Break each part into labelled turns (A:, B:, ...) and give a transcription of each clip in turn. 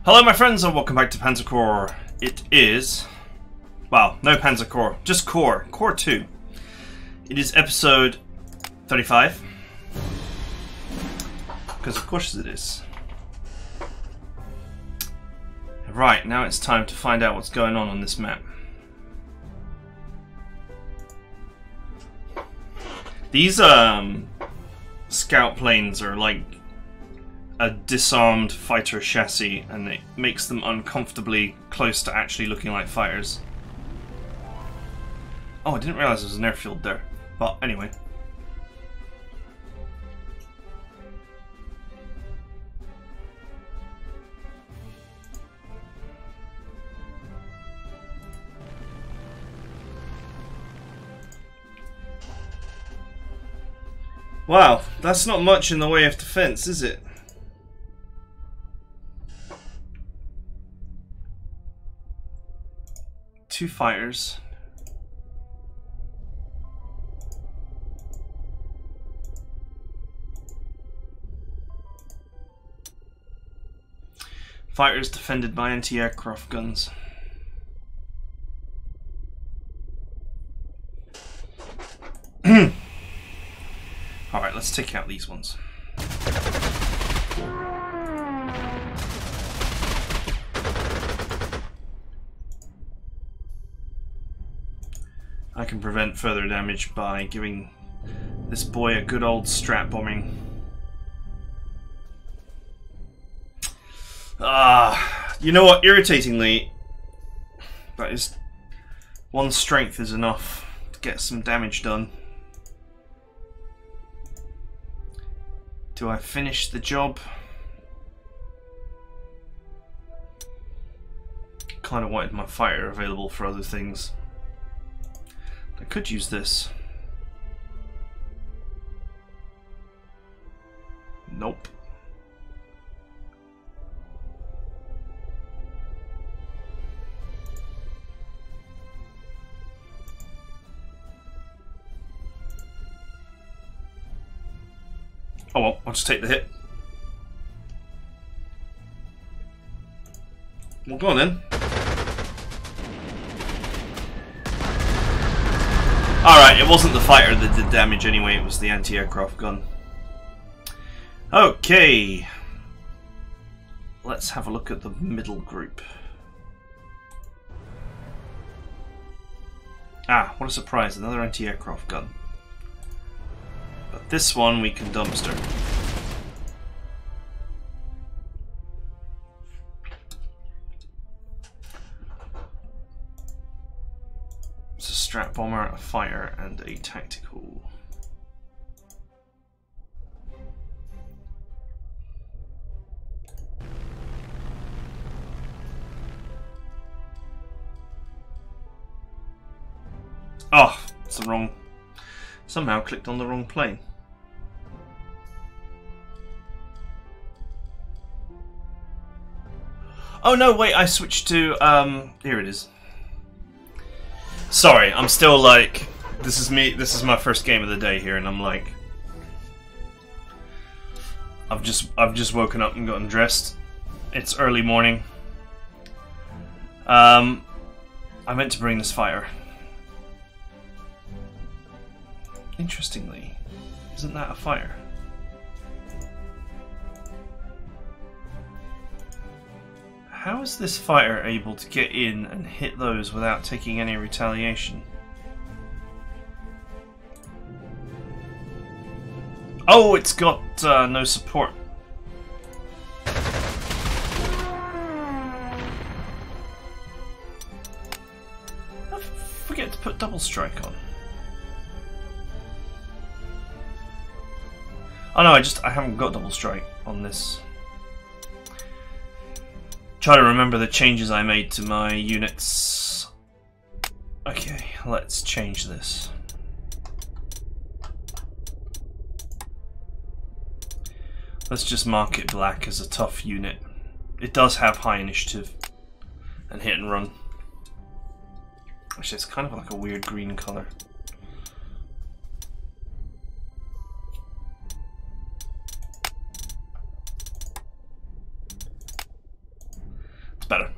A: Hello my friends and welcome back to Panzer Corps. It is... well, no Panzer Corps, just Corps. Corps 2. It is episode 35. Because of course it is. Right, now it's time to find out what's going on this map. These scout planes are like a disarmed fighter chassis, and it makes them uncomfortably close to actually looking like fighters. Oh, I didn't realize there was an airfield there. But anyway. Wow, that's not much in the way of defense, is it? Two fighters. Fighters defended by anti-aircraft guns. Alright, let's take out these ones. I can prevent further damage by giving this boy a good old strap bombing. You know what? Irritatingly, that is one strength is enough to get some damage done. Do I finish the job? Kind of wanted my fighter available for other things. I could use this. Nope. Oh well, I'll just take the hit. Well, go on then. Alright, it wasn't the fighter that did damage anyway, it was the anti-aircraft gun. Okay. Let's have a look at the middle group. Ah, what a surprise, another anti-aircraft gun. But this one we can dumpster. It's a strap bomber, a fighter, and a tactical. Oh, it's the wrong. Somehow clicked on the wrong plane. Oh no, wait, I switched to, here it is. Sorry, I'm still like, this is my first game of the day here, and I'm like, I've just woken up and gotten dressed. It's early morning. I meant to bring this fighter. Interestingly, isn't that a fighter? How is this fighter able to get in and hit those without taking any retaliation? Oh, it's got no support. I forget to put double strike on. Oh no, I haven't got double strike on this. Try to remember the changes I made to my units. Okay, let's change this. Let's just mark it black as a tough unit. It does have high initiative and hit and run. Actually, it's kind of like a weird green colour. better.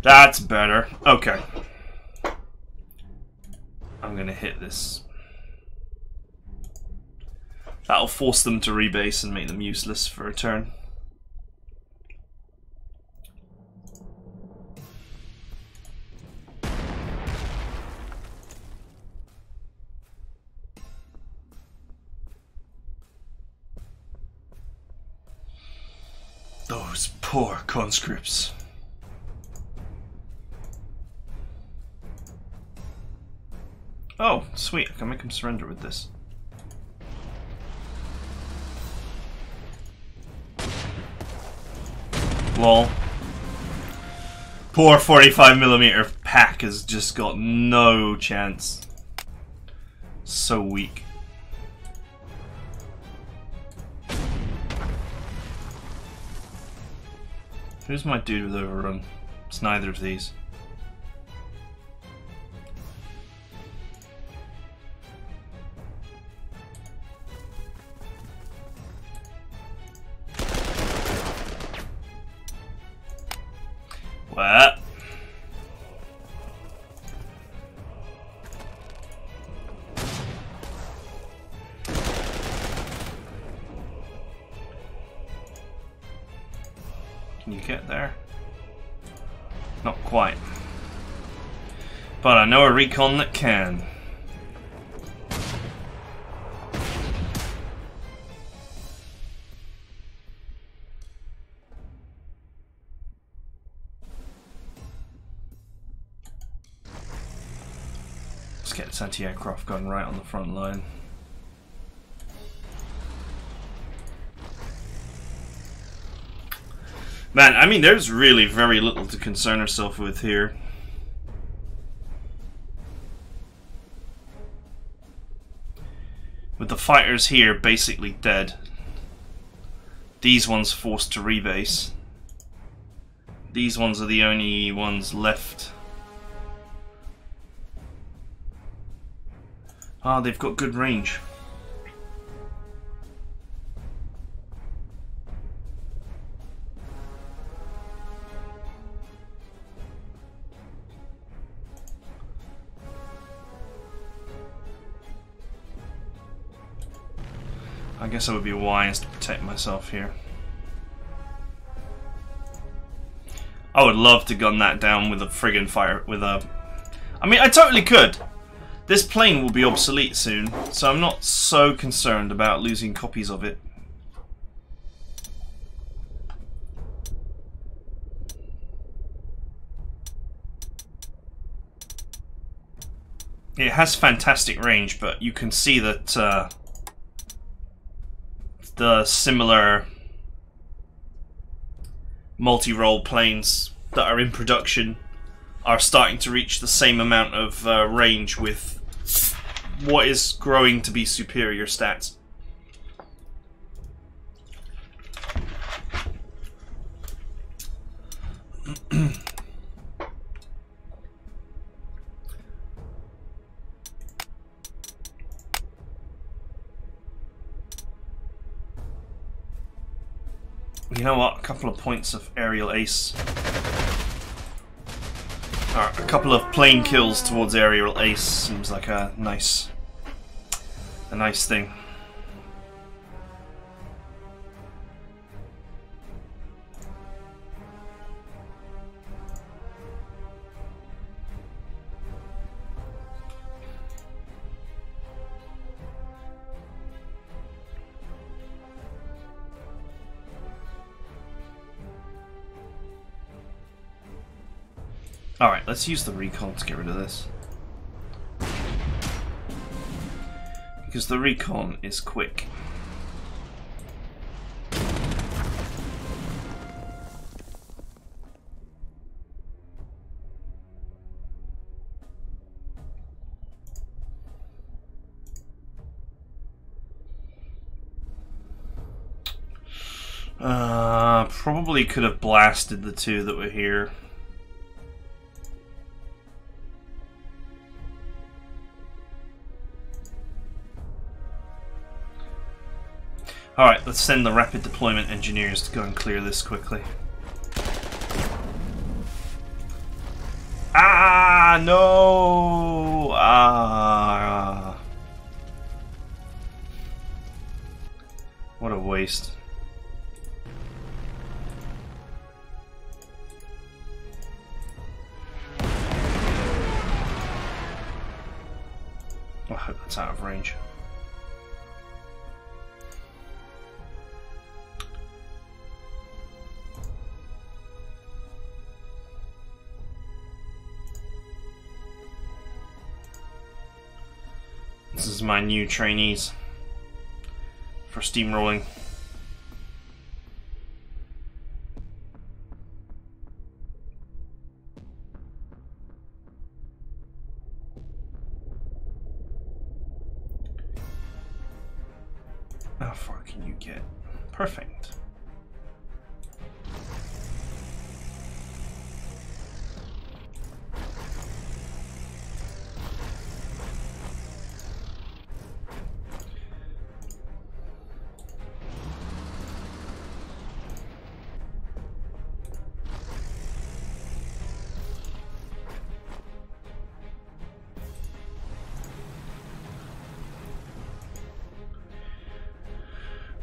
A: That's better. Okay. I'm gonna hit this. That'll force them to rebase and make them useless for a turn. Those poor conscripts. Oh, sweet. I can make them surrender with this. Lol. Poor 45mm pack has just got no chance. So weak. Who's my dude with overrun? It's neither of these. What? Can you get there? Not quite. But I know a recon that can. Let's get this anti-aircraft gun right on the front line. Man, I mean, there's really very little to concern ourselves with here. With the fighters here basically dead. These ones forced to rebase. These ones are the only ones left. Ah, they've got good range. I guess I would be wise to protect myself here. I would love to gun that down with a friggin' fire, with a... I mean, I totally could. This plane will be obsolete soon, so I'm not so concerned about losing copies of it. It has fantastic range, but you can see that the similar multi-role planes that are in production are starting to reach the same amount of range with what is growing to be superior stats. You know what? A couple of points of aerial ace. Or a couple of plane kills towards aerial ace seems like a nice thing. Alright, let's use the recon to get rid of this. Because the recon is quick. Probably could have blasted the two that were here. Alright, let's send the rapid deployment engineers to go and clear this quickly. Ah, no! Ah. What a waste. I hope that's out of range. This is my new trainees for steamrolling. How far can you get? Perfect.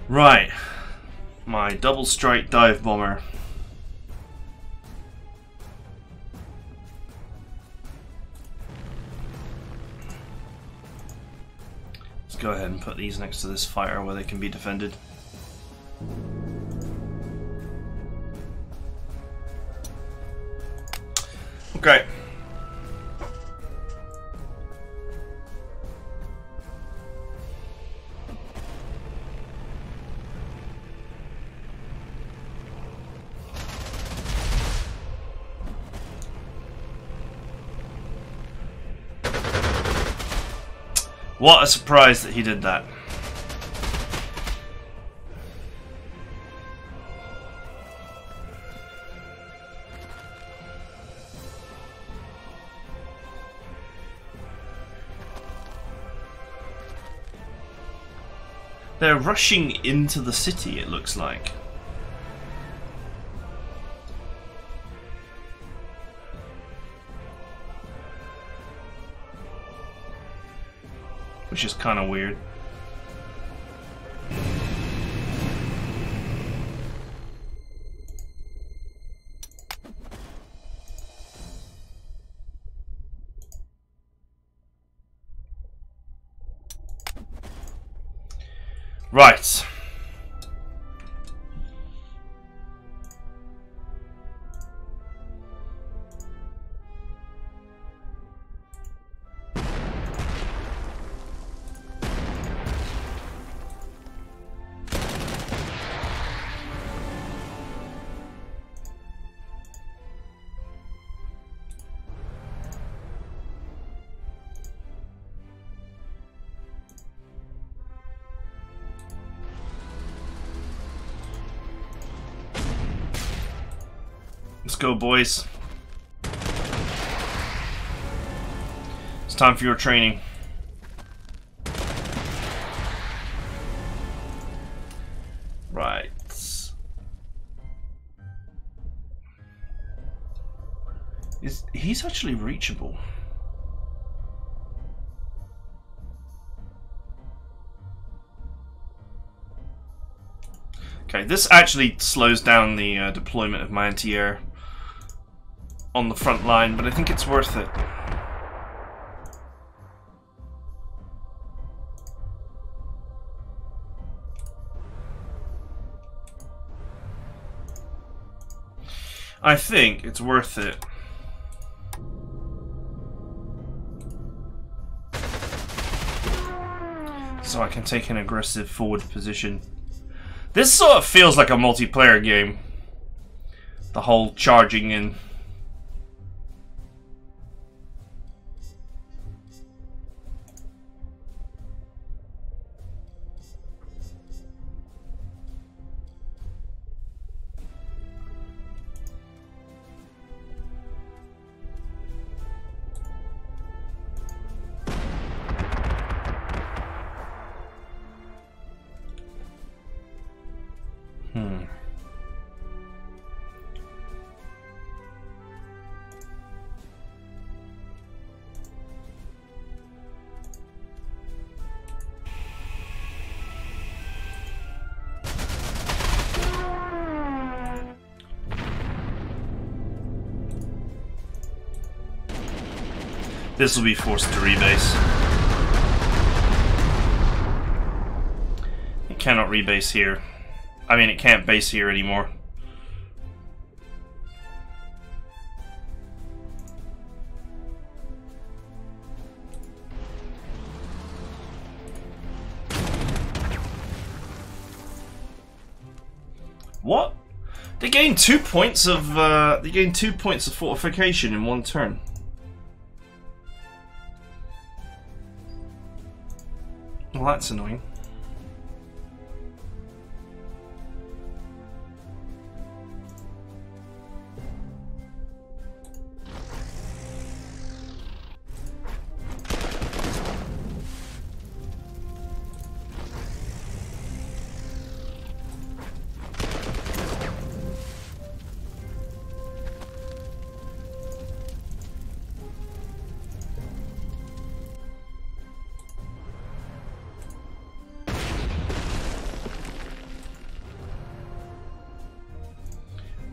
A: Right, my double strike dive bomber. Let's go ahead and put these next to this fire where they can be defended. Okay. What a surprise that he did that. They're rushing into the city, it looks like. Which is kind of weird. Right. Let's go, boys. It's time for your training. Right. He's actually reachable. Okay, this actually slows down the deployment of my anti-air on the front line, but I think it's worth it. I think it's worth it. So I can take an aggressive forward position. This sort of feels like a multiplayer game. The whole charging in. This will be forced to rebase. It cannot rebase here. I mean, it can't base here anymore. What? They gained 2 points of fortification in one turn. Well, that's annoying.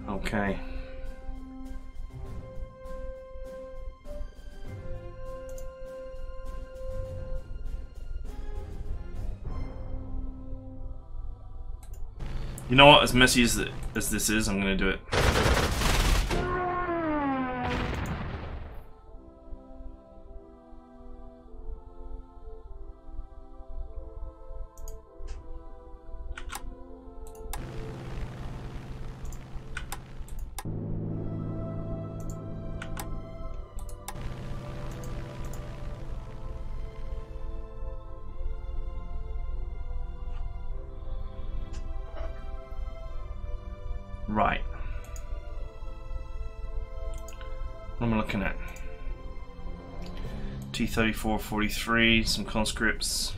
A: Okay. You know what? As messy as this is, I'm gonna do it. Right. What am I looking at? T-34, 43, some conscripts.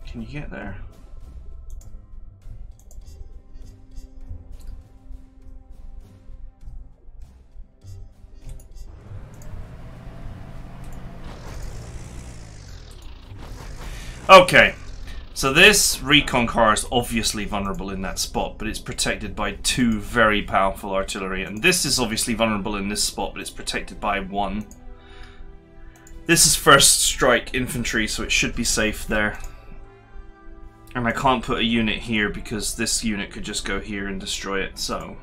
A: Can you get there? Okay, so this recon car is obviously vulnerable in that spot, but it's protected by 2 very powerful artillery, and this is obviously vulnerable in this spot, but it's protected by 1. This is first strike infantry, so it should be safe there. And I can't put a unit here because this unit could just go here and destroy it, so...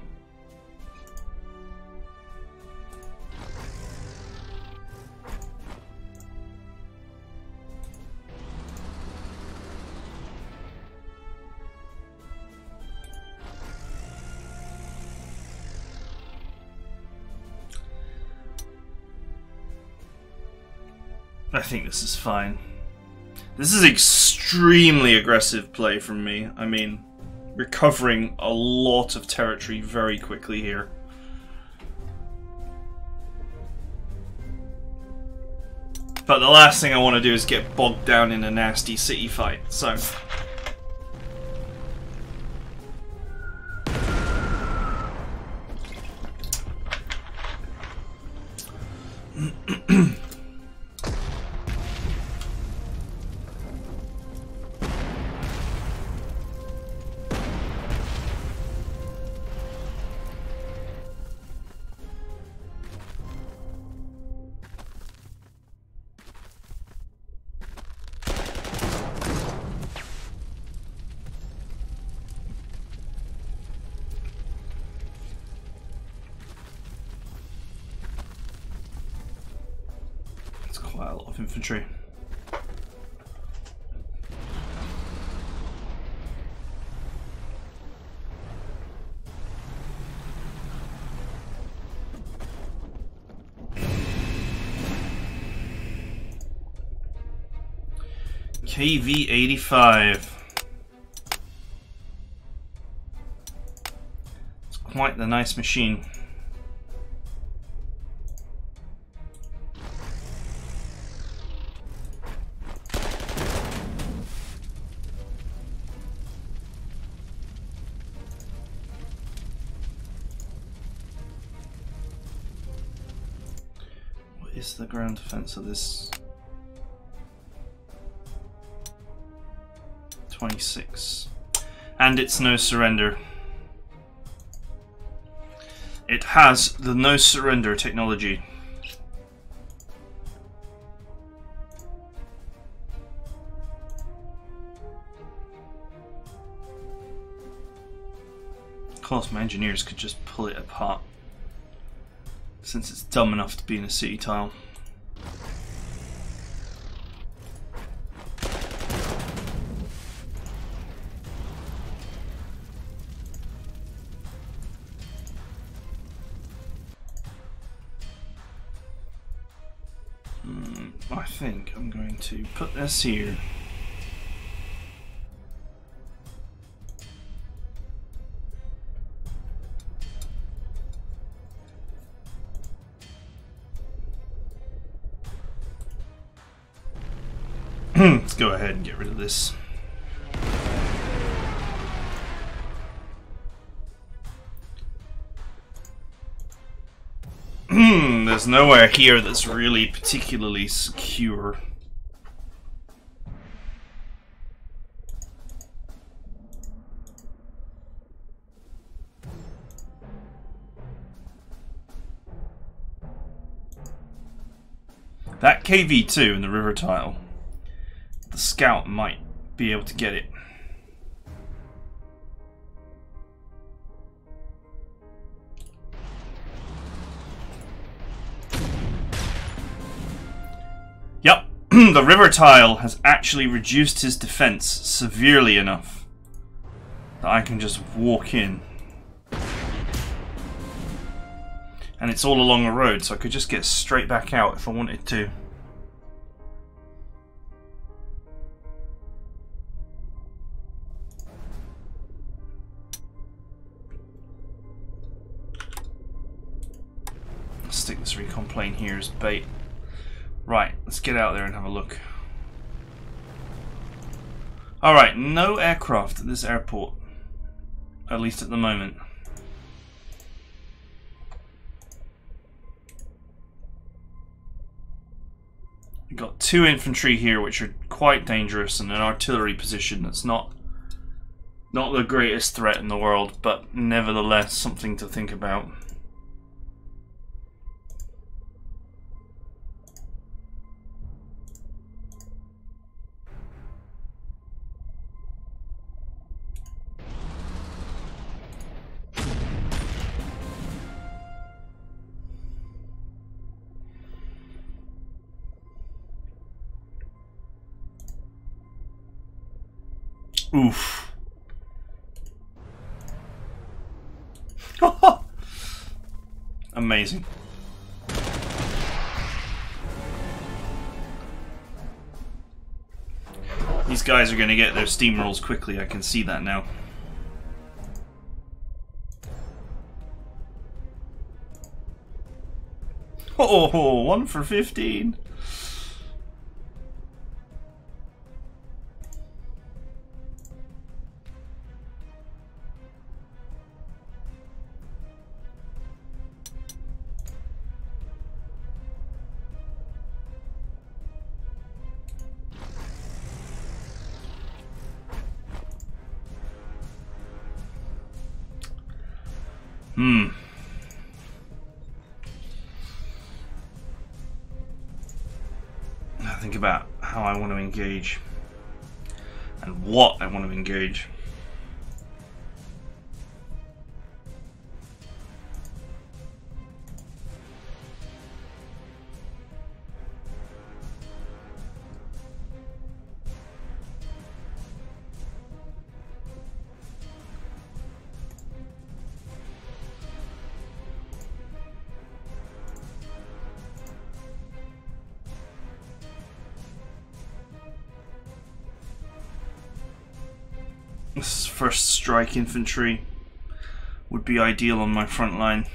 A: I think this is fine. This is extremely aggressive play from me. I mean, recovering a lot of territory very quickly here. But the last thing I want to do is get bogged down in a nasty city fight, so... Quite a lot of infantry. KV-85. It's quite the nice machine. What is the ground defense of this? 26. And it's no surrender. It has the no surrender technology. Of course, my engineers could just pull it apart, since it's dumb enough to be in a city tile. I think I'm going to put this here. Let's go ahead and get rid of this. There's nowhere here that's really particularly secure. That KV2 in the river tile, the scout might be able to get it. Yep, the river tile has actually reduced his defense severely enough that I can just walk in. And it's all along the road, so I could just get straight back out if I wanted to. I'll stick this recon plane here as bait. Right, let's get out there and have a look. Alright, no aircraft at this airport. At least at the moment. We've got 2 infantry here which are quite dangerous, and an artillery position that's not the greatest threat in the world, but nevertheless something to think about. Oof. Amazing. These guys are going to get their steamrolls quickly, I can see that now. Oh, 1 for 15. Think about how I want to engage and what I want to engage. This first strike infantry would be ideal on my front line.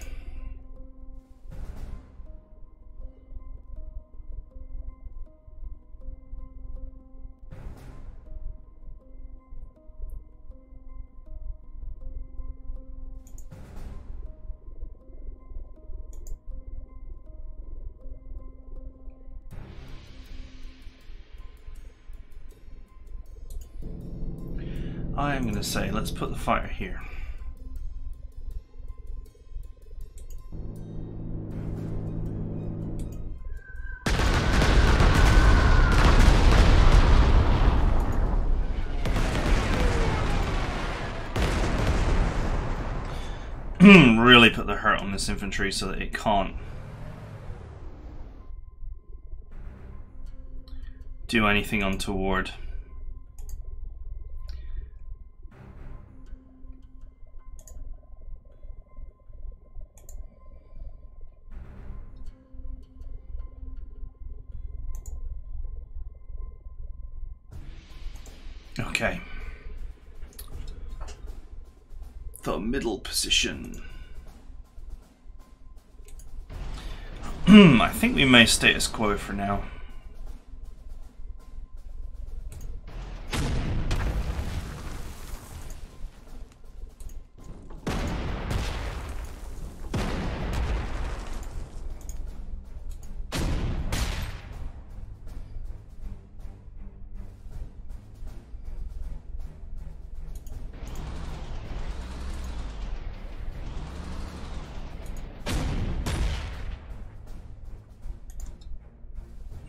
A: I'm going to say, let's put the fire here. Really put the hurt on this infantry so that it can't do anything untoward. Okay. The middle position. I think we may status quo for now.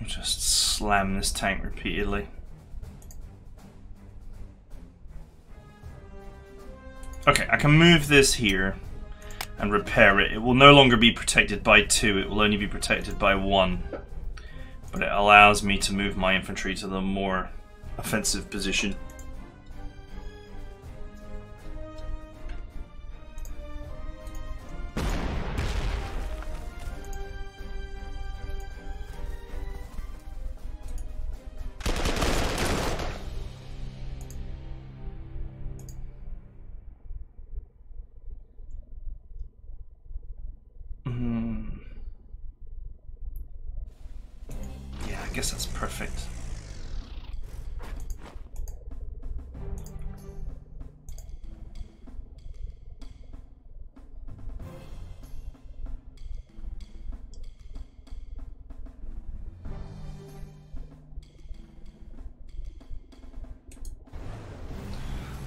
A: Just slam this tank repeatedly. Okay, I can move this here and repair it. It will no longer be protected by 2, it will only be protected by 1. But it allows me to move my infantry to the more offensive position. I guess that's perfect.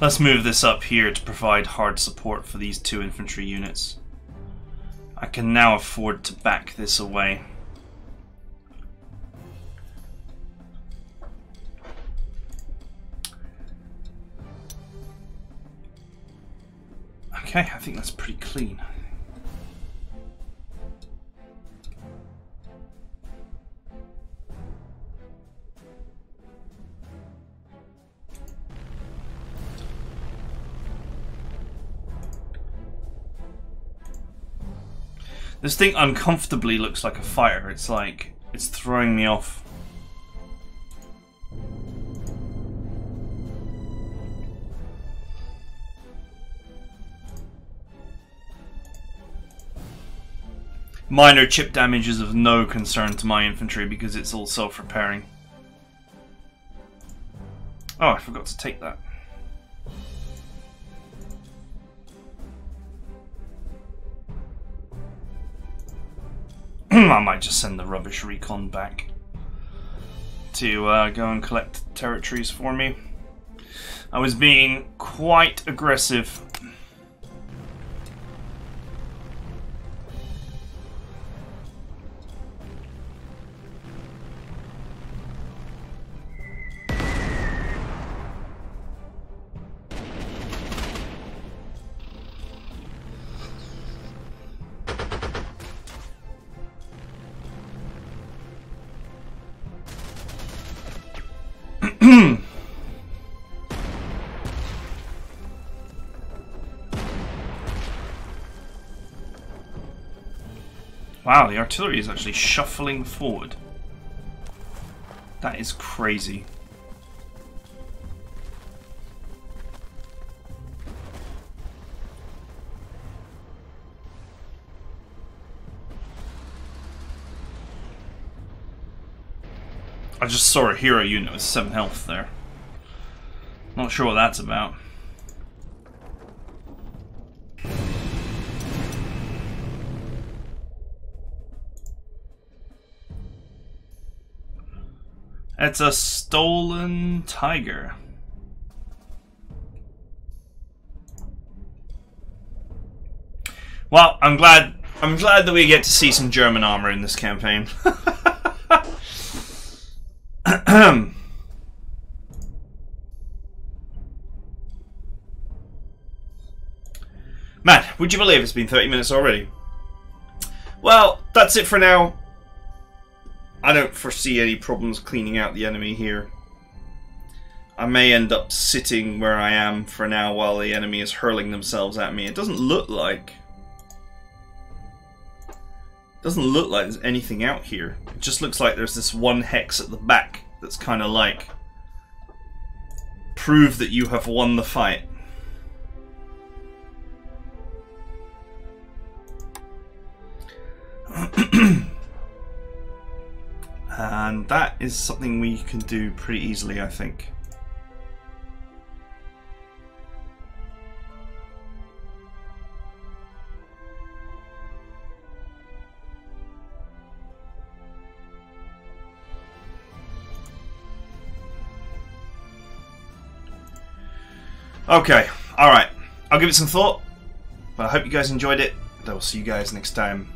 A: Let's move this up here to provide hard support for these 2 infantry units. I can now afford to back this away. Okay, I think that's pretty clean. This thing uncomfortably looks like a fire. It's like, it's throwing me off. Minor chip damage is of no concern to my infantry because it's all self-repairing. Oh, I forgot to take that. I might just send the rubbish recon back to go and collect territories for me. I was being quite aggressive. Wow, the artillery is actually shuffling forward. That is crazy. I just saw a hero unit with 7 health there. Not sure what that's about. It's a stolen tiger. Well, I'm glad that we get to see some German armor in this campaign. Man, would you believe it's been 30 minutes already? Well, that's it for now. I don't foresee any problems cleaning out the enemy here. I may end up sitting where I am for now while the enemy is hurling themselves at me. It doesn't look like there's anything out here. It just looks like there's this one hex at the back that's kind of like prove that you have won the fight. And that is something we can do pretty easily, I think. Okay, alright. I'll give it some thought, but I hope you guys enjoyed it, and I will see you guys next time.